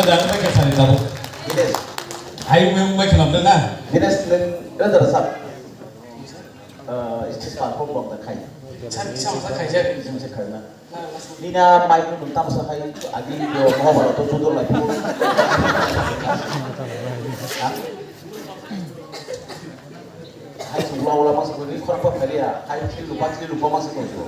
jangan pakai sari tabu. Ines. Ayo memang kenapa dah? Ines neng terasa. Istismar pun bang terkait. Sama saya kaji. Sama sekali. Nina mai pun tak masa kai adi do mau baru tu sudur lagi. Hai semua ulama seperti ini kurang apa kali ya? Hai lupa masih tu.